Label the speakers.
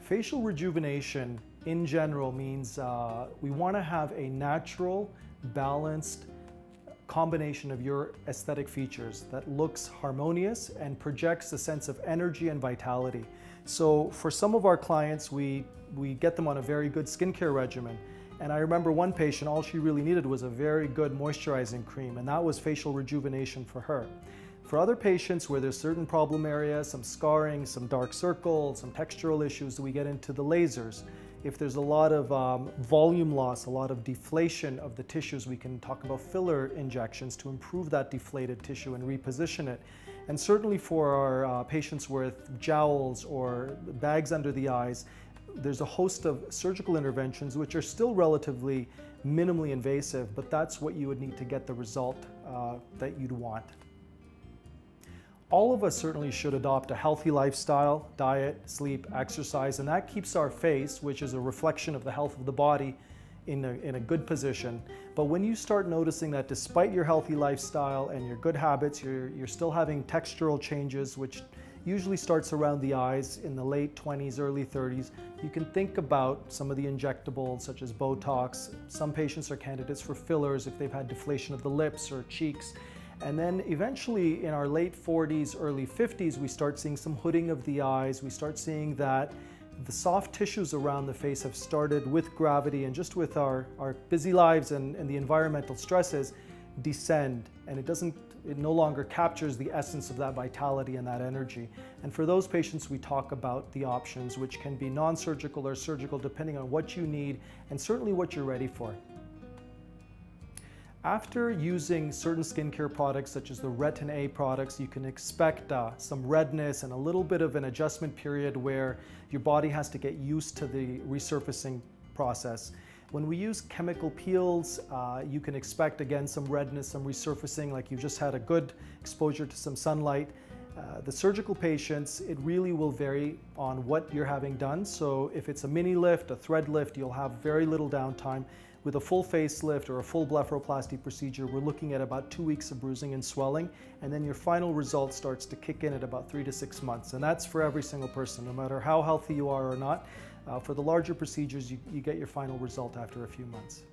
Speaker 1: Facial rejuvenation in general means we want to have a natural, balanced combination of your aesthetic features that looks harmonious and projects a sense of energy and vitality. So for some of our clients, we get them on a very good skincare regimen. And I remember one patient, all she really needed was a very good moisturizing cream, and that was facial rejuvenation for her. For other patients where there's certain problem areas, some scarring, some dark circles, some textural issues, we get into the lasers. If there's a lot of volume loss, a lot of deflation of the tissues, we can talk about filler injections to improve that deflated tissue and reposition it. And certainly for our patients with jowls or bags under the eyes, there's a host of surgical interventions which are still relatively minimally invasive, but that's what you would need to get the result that you'd want. All of us certainly should adopt a healthy lifestyle, diet, sleep, exercise, and that keeps our face, which is a reflection of the health of the body, in a good position. But when you start noticing that despite your healthy lifestyle and your good habits, you're still having textural changes, which usually starts around the eyes in the late 20s, early 30s, you can think about some of the injectables such as Botox. Some patients are candidates for fillers if they've had deflation of the lips or cheeks. And then eventually in our late 40s, early 50s, we start seeing some hooding of the eyes. We start seeing that the soft tissues around the face have started with gravity and just with our busy lives and the environmental stresses descend, and it no longer captures the essence of that vitality and that energy. And for those patients, we talk about the options, which can be non-surgical or surgical depending on what you need and certainly what you're ready for. After using certain skincare products such as the Retin A products, you can expect some redness and a little bit of an adjustment period where your body has to get used to the resurfacing process. When we use chemical peels, you can expect again some redness, some resurfacing, like you've just had a good exposure to some sunlight. The surgical patients, it really will vary on what you're having done. So if it's a mini lift, a thread lift, you'll have very little downtime. With a full facelift or a full blepharoplasty procedure, we're looking at about 2 weeks of bruising and swelling, and then your final result starts to kick in at about 3 to 6 months. And that's for every single person, no matter how healthy you are or not. For the larger procedures, you get your final result after a few months.